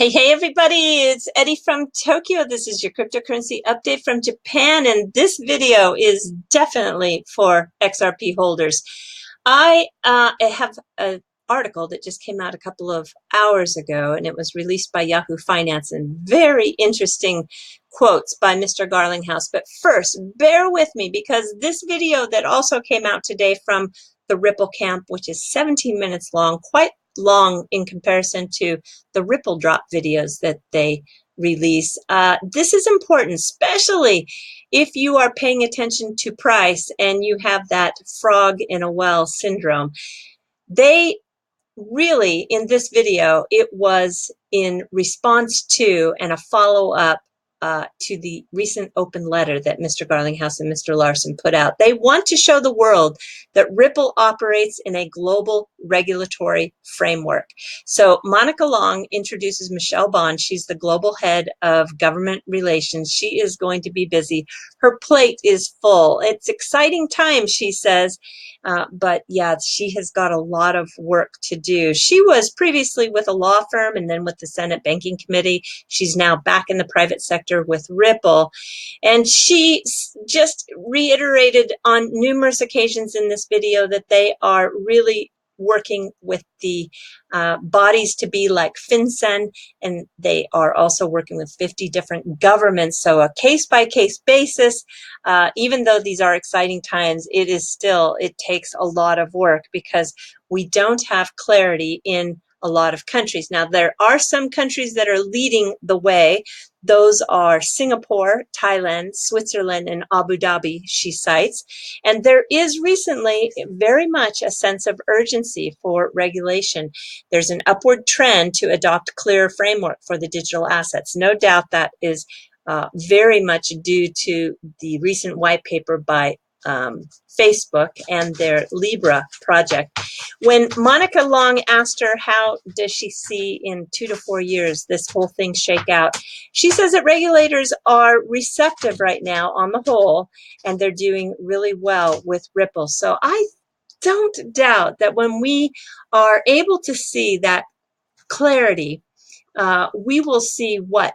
Hey, everybody, it's Eddie from Tokyo. This is your cryptocurrency update from Japan, and this video is definitely for XRP holders. I have an article that just came out a couple of hours ago, and it was released by Yahoo Finance, and very interesting quotes by Mr. Garlinghouse. But first, bear with me, because this video that also came out today from the Ripple camp, which is 17 minutes long, quite long in comparison to the Ripple drop videos that they release. This is important, especially if you are paying attention to price and you have that frog in a well syndrome. They really, in this video, it was in response to and a follow-up to the recent open letter that Mr. Garlinghouse and Mr. Larson put out. They want to show the world that Ripple operates in a global regulatory framework. So Monica Long introduces Michelle Bond. She's the global head of government relations. She is going to be busy. Her plate is full. It's exciting times, she says. But yeah, she has got a lot of work to do. She was previously with a law firm and then with the Senate Banking Committee. She's now back in the private sector with Ripple. And she just reiterated on numerous occasions in this video that they are really working with the bodies to be like FinCEN, and they are also working with 50 different governments. So a case-by-case basis, even though these are exciting times, it takes a lot of work because we don't have clarity in a lot of countries. Now, there are some countries that are leading the way. Those are Singapore, Thailand, Switzerland, and Abu Dhabi, she cites. And there is recently very much a sense of urgency for regulation. There's an upward trend to adopt clearer framework for the digital assets. No doubt that is very much due to the recent white paper by Facebook and their Libra project. When Monica Long asked her how does she see in 2 to 4 years this whole thing shake out, she says that regulators are receptive right now on the whole, and they're doing really well with Ripple. So I don't doubt that when we are able to see that clarity, we will see what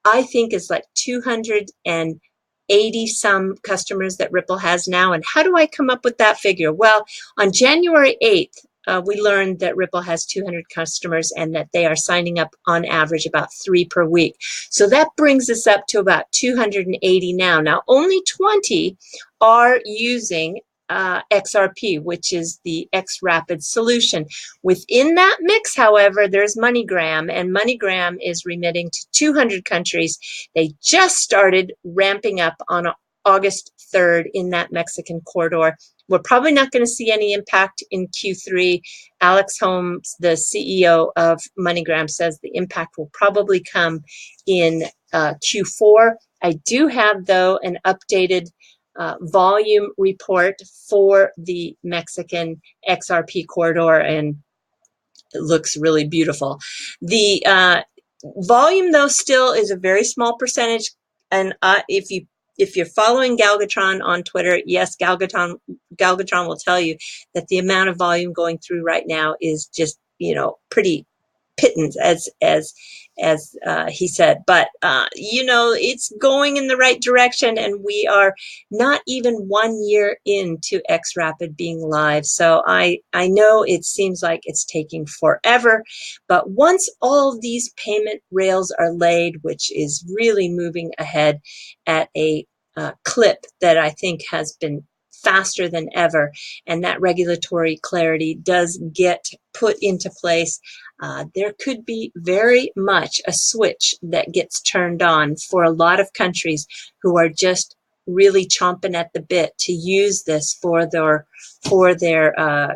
I think is like 280 some customers that Ripple has now. And how do I come up with that figure? Well, on January 8th, we learned that Ripple has 200 customers and that they are signing up on average about 3 per week. So that brings us up to about 280 now. Now, only 20 are using XRP, which is the XRapid solution. Within that mix, however, there's MoneyGram, and MoneyGram is remitting to 200 countries. They just started ramping up on August 3rd in that Mexican corridor. We're probably not going to see any impact in Q3. Alex Holmes, the CEO of MoneyGram, says the impact will probably come in Q4. I do have, though, an updated volume report for the Mexican XRP corridor, and it looks really beautiful. The volume, though, still is a very small percentage. And if you're following Galgatron on Twitter, yes, Galgatron will tell you that the amount of volume going through right now is just, pretty pittance, as he said. But it's going in the right direction, and we are not even 1 year into XRapid being live. So I know it seems like it's taking forever, but once all these payment rails are laid, which is really moving ahead at a clip that I think has been faster than ever, and that regulatory clarity does get put into place, there could be very much a switch that gets turned on for a lot of countries who are just really chomping at the bit to use this for their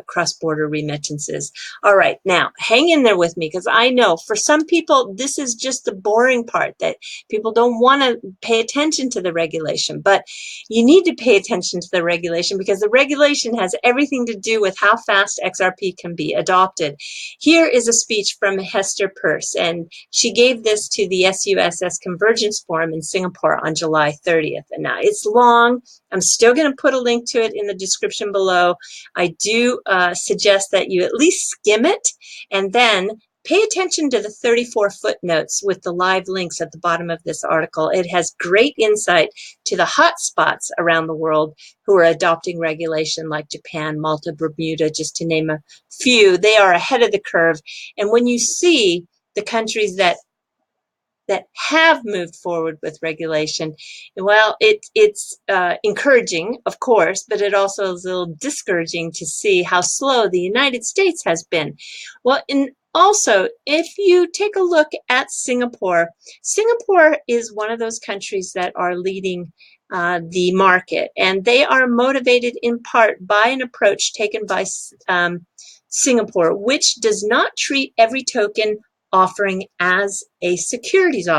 cross-border remittances. All right, now hang in there with me, because I know for some people this is just the boring part, that people don't want to pay attention to the regulation. But you need to pay attention to the regulation, because the regulation has everything to do with how fast XRP can be adopted. Here is a speech from Hester Peirce, and she gave this to the SUSS Convergence Forum in Singapore on July 30th. And now it's long. I'm still going to put a link to it in the description below. I do suggest that you at least skim it and then pay attention to the 34 footnotes with the live links at the bottom of this article. It has great insight to the hot spots around the world who are adopting regulation, like Japan, Malta, Bermuda, just to name a few. They are ahead of the curve. And when you see the countries that have moved forward with regulation, well, it's encouraging, of course, but it also is a little discouraging to see how slow the United States has been. Well, and also, if you take a look at Singapore, Singapore is one of those countries that are leading the market, and they are motivated in part by an approach taken by Singapore, which does not treat every token offering as a securities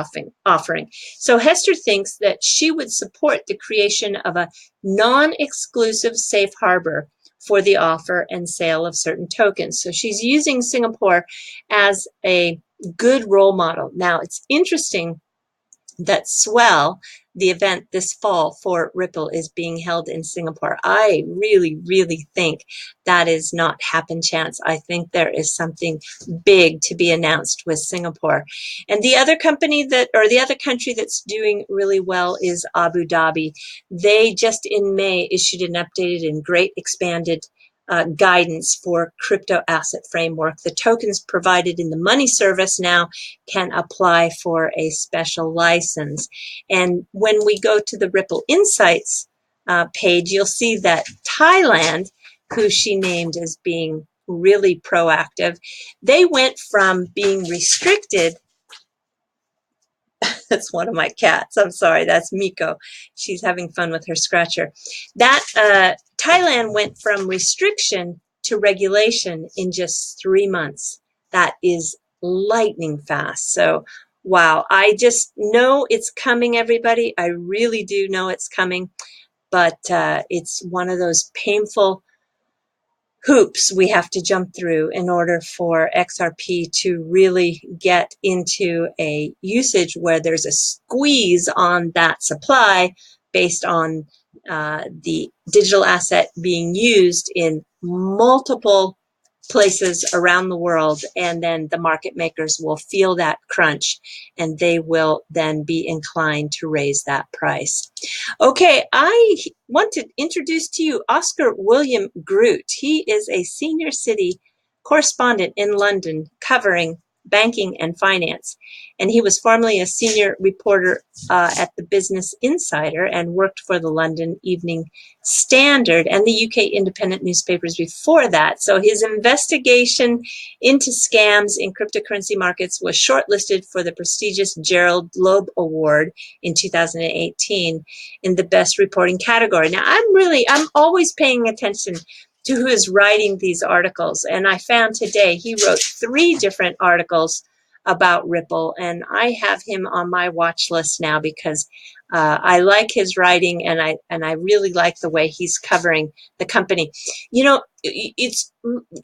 offering. So Hester thinks that she would support the creation of a non-exclusive safe harbor for the offer and sale of certain tokens. So she's using Singapore as a good role model. Now, it's interesting that Swell, the event this fall for Ripple, is being held in Singapore. I really, really think that is not happen chance. I think there is something big to be announced with Singapore. And the other company that, or the other country that's doing really well is Abu Dhabi. They just in May issued an updated and great expanded guidance for crypto asset framework. The tokens provided in the money service now can apply for a special license. And when we go to the Ripple Insights page, you'll see that Thailand, who she named as being really proactive, they went from being restricted. That's one of my cats. I'm sorry, that's Miko. She's having fun with her scratcher. That Thailand went from restriction to regulation in just 3 months. That is lightning fast. So, wow, I just know it's coming, everybody. I really do know it's coming, but it's one of those painful hoops we have to jump through in order for XRP to really get into a usage where there's a squeeze on that supply based on the digital asset being used in multiple places around the world, and then the market makers will feel that crunch and they will then be inclined to raise that price. Okay, I want to introduce to you Oscar William Groot. He is a senior city correspondent in London covering banking and finance. And he was formerly a senior reporter at the Business Insider and worked for the London Evening Standard and the UK independent newspapers before that. So his investigation into scams in cryptocurrency markets was shortlisted for the prestigious Gerald Loeb Award in 2018 in the best reporting category. Now, I'm always paying attention to who is writing these articles. And I found today he wrote 3 different articles about Ripple, and I have him on my watch list now because I like his writing, and I really like the way he's covering the company. You know, it's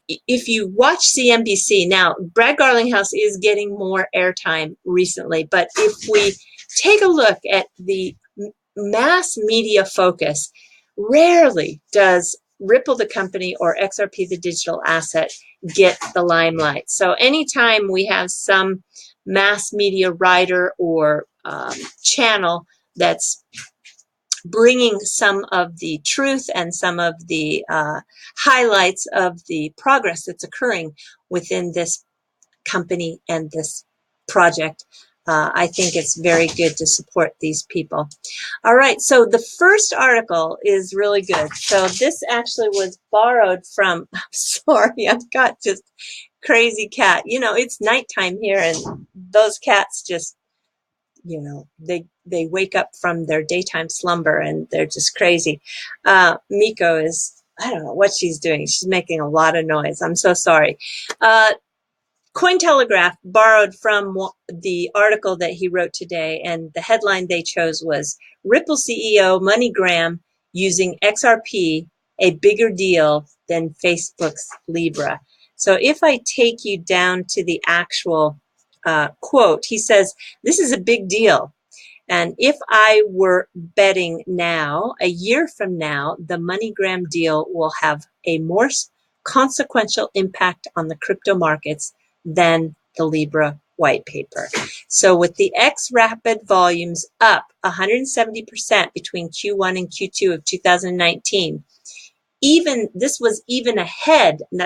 if you watch CNBC now, Brad Garlinghouse is getting more airtime recently, but if we take a look at the mass media focus, rarely does Ripple the company or XRP the digital asset get the limelight. So anytime we have some mass media writer or channel that's bringing some of the truth and some of the highlights of the progress that's occurring within this company and this project, I think it's very good to support these people. All right, so the first article is really good. So this actually was borrowed from, I'm sorry, I've got just crazy cat. You know, it's nighttime here and those cats just, you know, they wake up from their daytime slumber and they're just crazy. Miko is, I don't know what she's doing. She's making a lot of noise. I'm so sorry. Cointelegraph borrowed from the article that he wrote today, and the headline they chose was Ripple CEO MoneyGram using XRP, a bigger deal than Facebook's Libra. So if I take you down to the actual quote, he says, this is a big deal. And if I were betting now, a year from now, the MoneyGram deal will have a more consequential impact on the crypto markets than the Libra white paper. So with the X rapid volumes up 170% between Q1 and Q2 of 2019, this was even ahead, and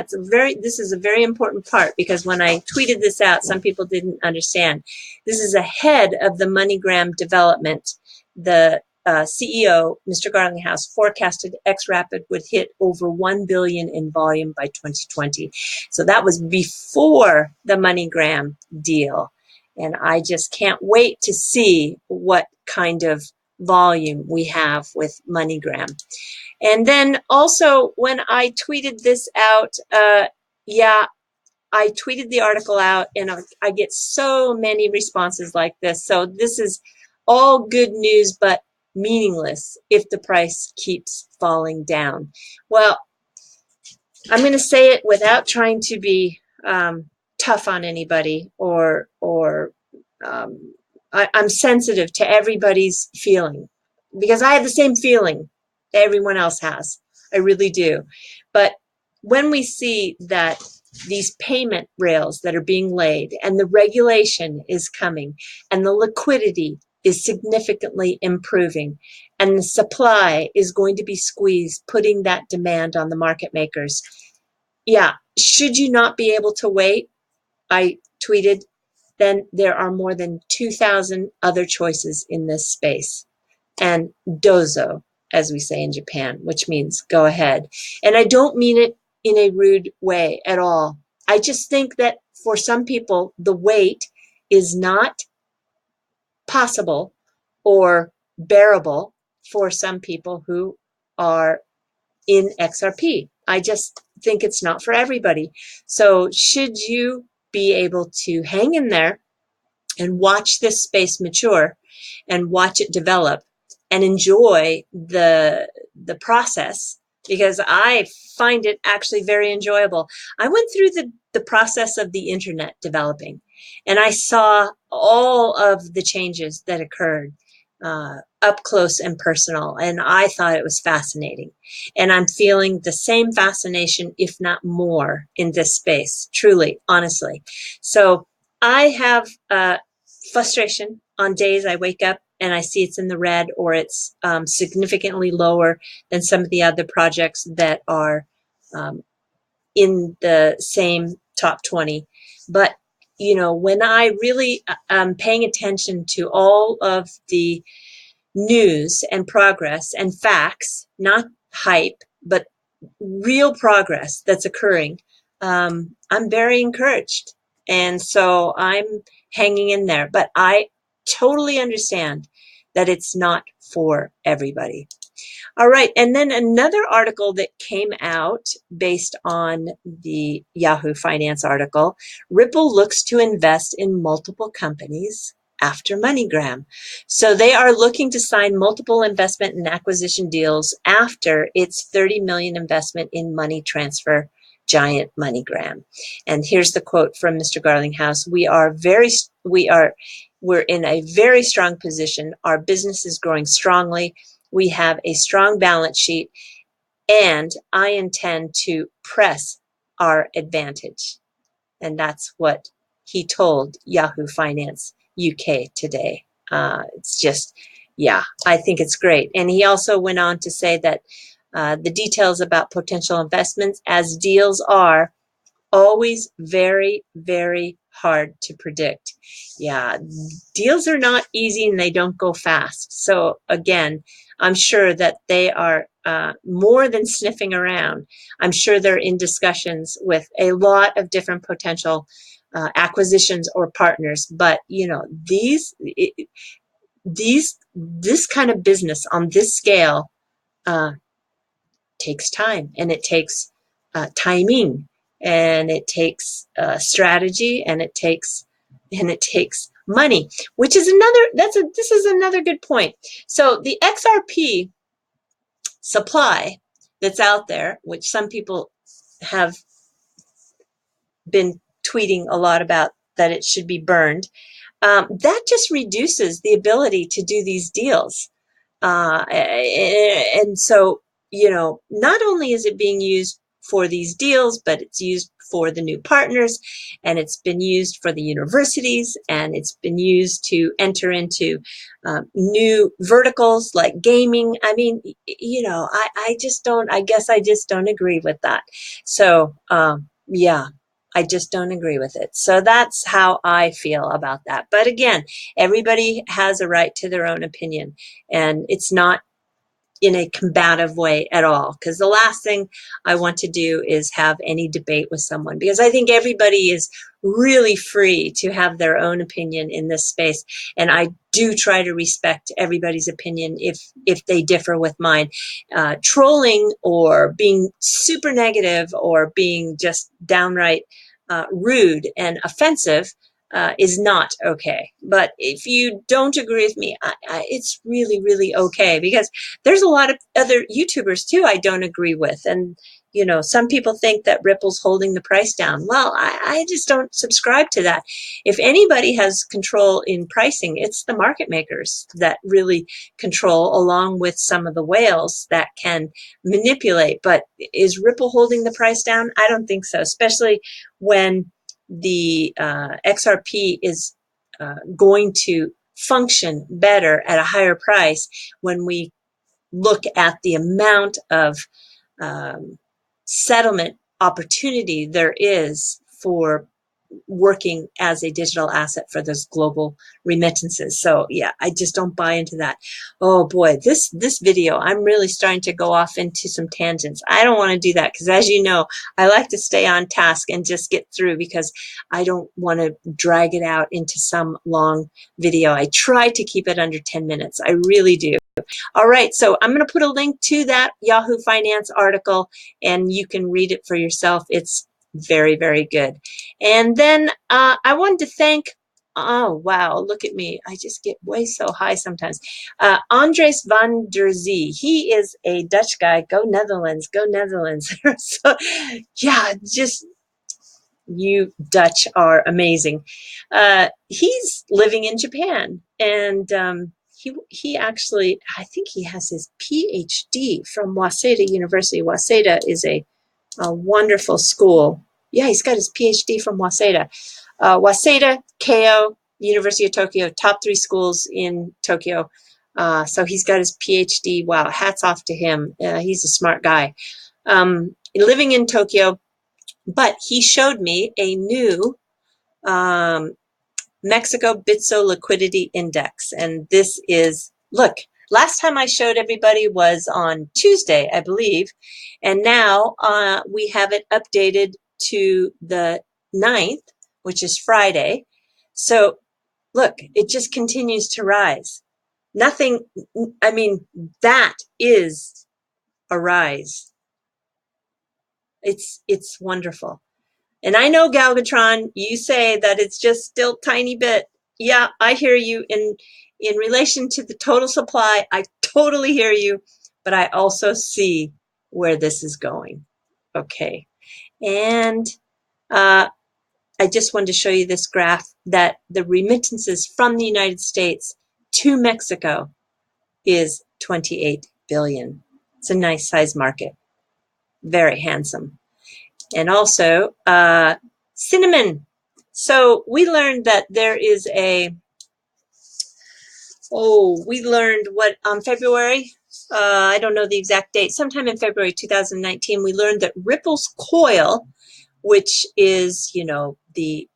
this is a very important part, because when I tweeted this out, some people didn't understand. This is ahead of the MoneyGram development. The CEO, Mr. Garlinghouse, forecasted XRapid would hit over 1 billion in volume by 2020. So that was before the MoneyGram deal. And I just can't wait to see what kind of volume we have with MoneyGram. And then also, when I tweeted this out, I tweeted the article out, and I get so many responses like this. So this is all good news, but meaningless if the price keeps falling down. Well, I'm going to say it without trying to be tough on anybody, I'm sensitive to everybody's feeling, because I have the same feeling that everyone else has. I really do. But when we see that these payment rails that are being laid, and the regulation is coming, and the liquidity is significantly improving, and the supply is going to be squeezed, putting that demand on the market makers. Yeah, should you not be able to wait? I tweeted, then there are more than 2,000 other choices in this space. And dozo, as we say in Japan, which means go ahead. And I don't mean it in a rude way at all. I just think that for some people, the wait is not possible or bearable for some people who are in XRP. I just think it's not for everybody. So should you be able to hang in there and watch this space mature and watch it develop and enjoy the process, because I find it actually very enjoyable. I went through the process of the internet developing, and I saw all of the changes that occurred up close and personal, and I thought it was fascinating. And I'm feeling the same fascination, if not more, in this space, truly, honestly. So I have frustration on days I wake up and I see it's in the red, or it's significantly lower than some of the other projects that are in the same top 20. But, you know, when I really am paying attention to all of the news and progress and facts, not hype, but real progress that's occurring, I'm very encouraged. And so I'm hanging in there. But I totally understand that it's not for everybody. All right. And then another article that came out based on the Yahoo Finance article: Ripple looks to invest in multiple companies after MoneyGram. So they are looking to sign multiple investment and acquisition deals after its 30 million investment in money transfer giant MoneyGram. And here's the quote from Mr. Garlinghouse: we're in a very strong position. Our business is growing strongly. We have a strong balance sheet, and I intend to press our advantage. And that's what he told Yahoo Finance UK today. It's just, yeah, I think it's great. And he also went on to say that the details about potential investments, as deals are, always very, very hard to predict. Yeah, deals are not easy and they don't go fast. So again, I'm sure that they are more than sniffing around. I'm sure they're in discussions with a lot of different potential acquisitions or partners. But you know, this kind of business on this scale takes time, and it takes timing, and it takes strategy, and it takes money, which is this is another good point. So the XRP supply that's out there, which some people have been tweeting a lot about, that it should be burned, that just reduces the ability to do these deals. And so, you know, not only is it being used for these deals, but it's used for the new partners, and it's been used for the universities, and it's been used to enter into new verticals like gaming. I mean, you know, I just don't, I guess I just don't agree with that. So, yeah, I just don't agree with it. So that's how I feel about that. But again, everybody has a right to their own opinion, and it's not in a combative way at all, because the last thing I want to do is have any debate with someone, because I think everybody is really free to have their own opinion in this space, and I do try to respect everybody's opinion if they differ with mine. Trolling or being super negative or being just downright rude and offensive is not okay. But if you don't agree with me, it's really, really okay, because there's a lot of other YouTubers too I don't agree with. And, you know, some people think that Ripple's holding the price down. Well, I just don't subscribe to that. If anybody has control in pricing, it's the market makers that really control, along with some of the whales that can manipulate. But is Ripple holding the price down? I don't think so, especially when the XRP is going to function better at a higher price when we look at the amount of settlement opportunity there is for working as a digital asset for those global remittances. So yeah, I just don't buy into that. Oh boy, this video, I'm really starting to go off into some tangents. I don't want to do that, because as you know, I like to stay on task and just get through, because I don't want to drag it out into some long video. I try to keep it under 10 minutes. I really do. All right, so I'm going to put a link to that Yahoo Finance article, and you can read it for yourself. It's very, very good. And then I wanted to thank, oh, wow, look at me. I just get way so high sometimes. Andres van der Zee. He is a Dutch guy. Go Netherlands, go Netherlands. So, yeah, just you Dutch are amazing. He's living in Japan, and he actually, I think he has his PhD from Waseda University. Waseda is a wonderful school. Yeah, he's got his PhD from Waseda. Waseda, Keio, University of Tokyo, top 3 schools in Tokyo. So he's got his PhD. Wow, hats off to him. He's a smart guy. Living in Tokyo, but he showed me a new Mexico Bitso Liquidity Index. And this is, look, last time I showed everybody was on Tuesday, I believe. And now we have it updated to the 9th, which is Friday. So look, it just continues to rise. Nothing, I mean, that is a rise. It's wonderful. And I know, Galvatron, you say that it's just still tiny bit. Yeah, I hear you. In relation to the total supply, I totally hear you, but I also see where this is going. Okay. And I just wanted to show you this graph that the remittances from the United States to Mexico is 28 billion. It's a nice size market. Very handsome. And also cinnamon. So we learned that there is a, we learned what on February, I don't know the exact date, sometime in February 2019, we learned that Ripple's Coil, which is, you know, the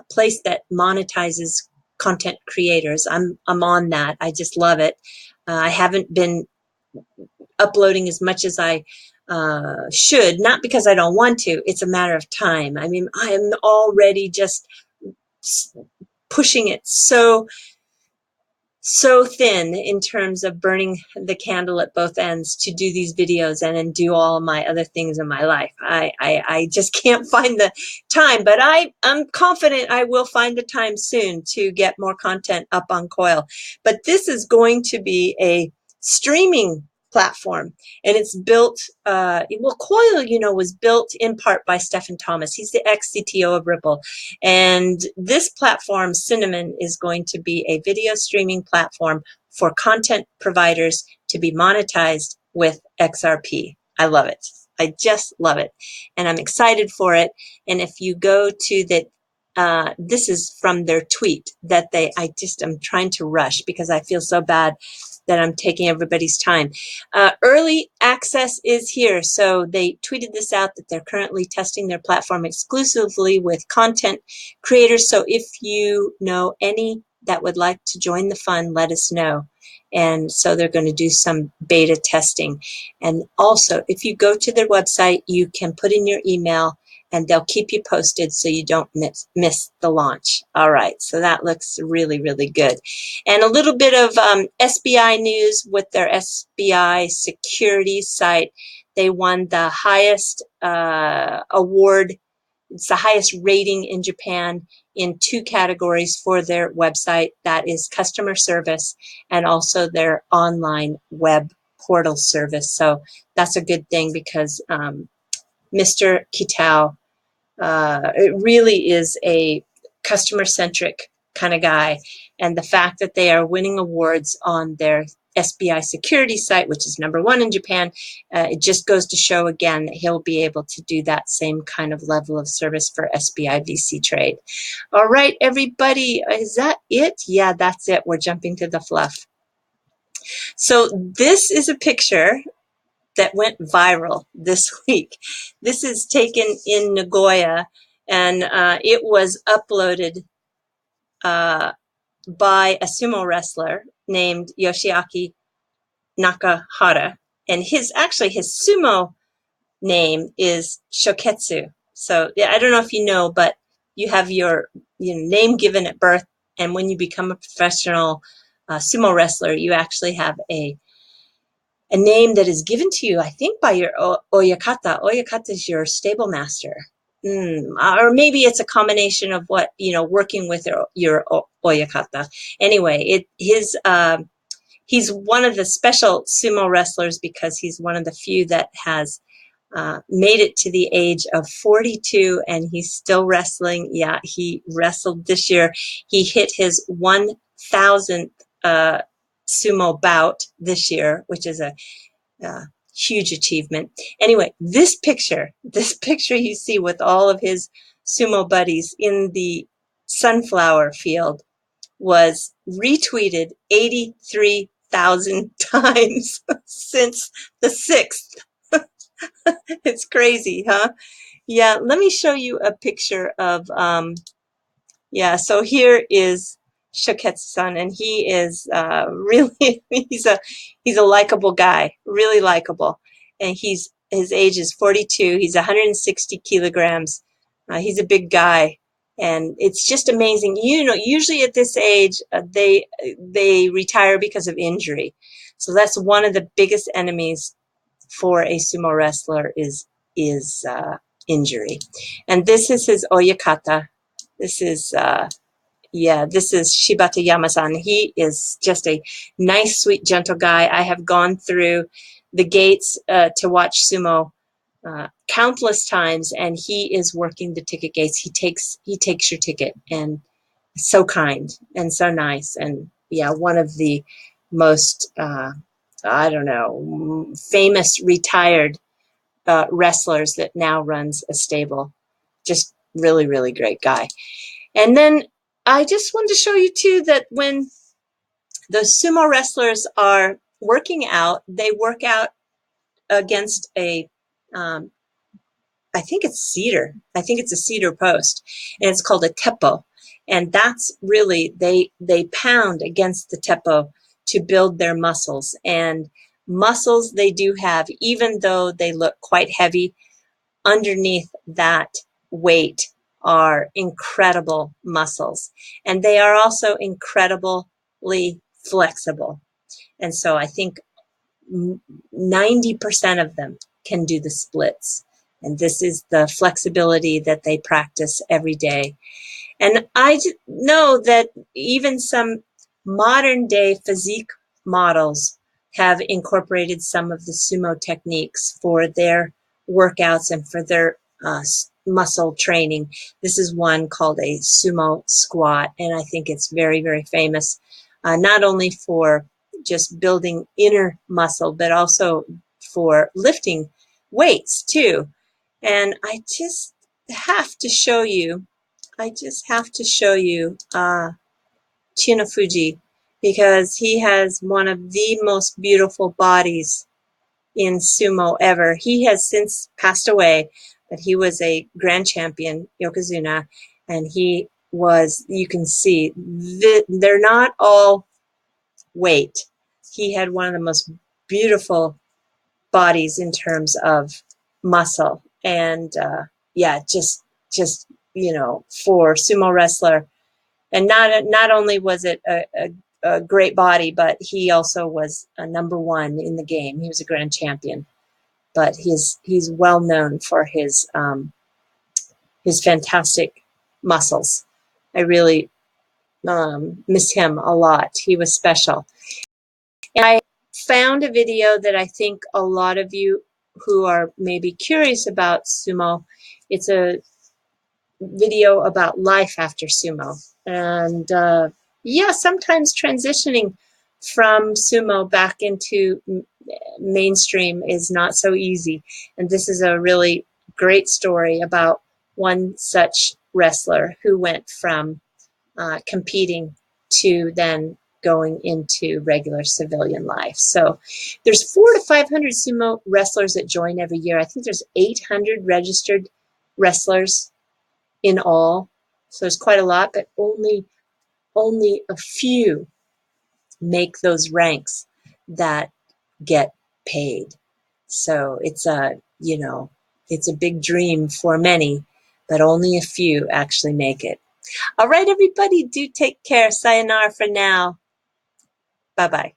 place that monetizes content creators. I'm on that. I just love it. I haven't been uploading as much as I should, not because I don't want to. It's a matter of time. I mean, I am already just pushing it so thin in terms of burning the candle at both ends to do these videos and then do all my other things in my life. I just can't find the time, but I'm confident I will find the time soon to get more content up on Coil. But this is going to be a streaming platform, and it's built, well, Coil, you know, was built in part by Stephen Thomas. He's the ex-CTO of Ripple. And this platform, Cinnamon, is going to be a video streaming platform for content providers to be monetized with XRP. I love it. I just love it, and I'm excited for it. And if you go to the, this is from their tweet that I'm trying to rush because I feel so bad that I'm taking everybody's time. Early access is here. So they tweeted this out that they're currently testing their platform exclusively with content creators. So if you know any that would like to join the fun, let us know. And so they're going to do some beta testing. And also, if you go to their website, you can put in your email and they'll keep you posted so you don't miss the launch. All right, so that looks really, really good. And a little bit of SBI news with their SBI security site. They won the highest award. It's the highest rating in Japan in 2 categories for their website. That is customer service and also their online web portal service. So that's a good thing because Mr. Kitao it really is a customer-centric kind of guy. And the fact that they are winning awards on their SBI security site, which is #1 in Japan, it just goes to show again that he'll be able to do that same kind of level of service for SBI VC Trade. All right, everybody, is that it? Yeah, that's it. We're jumping to the fluff. So this is a picture that went viral this week. This is taken in Nagoya, and it was uploaded by a sumo wrestler named Yoshiaki Nakahara, and his sumo name is Shoketsu. So yeah, I don't know if you know, but you have your name given at birth, and when you become a professional sumo wrestler, you actually have a name that is given to you, I think, by your oyakata. Oyakata is your stable master. Or maybe it's a combination of what, working with your oyakata. Anyway, he's one of the special sumo wrestlers because he's one of the few that has made it to the age of 42 and he's still wrestling. Yeah, he wrestled this year. He hit his 1,000th sumo bout this year, which is a huge achievement. Anyway, this picture you see with all of his sumo buddies in the sunflower field was retweeted 83,000 times since the 6th. It's crazy, huh? Yeah, let me show you a picture of yeah, so here is Shoketsu-san, and he is really he's a likable guy, really likable, and his age is 42. He's 160 kilograms. He's a big guy, and it's just amazing. Usually at this age, they retire because of injury, so that's one of the biggest enemies for a sumo wrestler is injury. And this is his oyakata. This is this is Shibata Yama-san. He is just a nice, sweet, gentle guy. I have gone through the gates to watch sumo countless times, and he is working the ticket gates. He takes your ticket, and so kind and so nice. And yeah, one of the most I don't know, famous retired wrestlers that now runs a stable. Just really, really great guy. And then I just wanted to show you too that when the sumo wrestlers are working out, they work out against a, I think it's cedar. I think it's a cedar post, and it's called a teppo. And that's really, they pound against the teppo to build their muscles. And muscles they do have, even though they look quite heavy, underneath that weight are incredible muscles. And they are also incredibly flexible. And so I think 90% of them can do the splits. And this is the flexibility that they practice every day. And I know that even some modern day physique models have incorporated some of the sumo techniques for their workouts and for their muscle training. This is one called a Sumo Squat, and I think it's very, very famous, not only for just building inner muscle, but also for lifting weights too. And I just have to show you, Chino Fuji, because he has one of the most beautiful bodies in sumo ever. He has since passed away, but he was a grand champion, Yokozuna, and he was, you can see, they're not all weight. He had one of the most beautiful bodies in terms of muscle. And yeah, just, you know, for sumo wrestler. And not only was it a great body, but he also was a #1 in the game. He was a grand champion, but he's well known for his fantastic muscles. I really miss him a lot. He was special. And I found a video that I think a lot of you who are maybe curious about sumo, it's a video about life after sumo. And yeah, sometimes transitioning from sumo back into mainstream is not so easy. And this is a really great story about one such wrestler who went from competing to then going into regular civilian life. So there's 400 to 500 sumo wrestlers that join every year. I think there's 800 registered wrestlers in all. So there's quite a lot, but only a few make those ranks that get paid. So it's a, you know, it's a big dream for many, but only a few actually make it. All right, everybody, do take care. Sayonara for now. Bye-bye.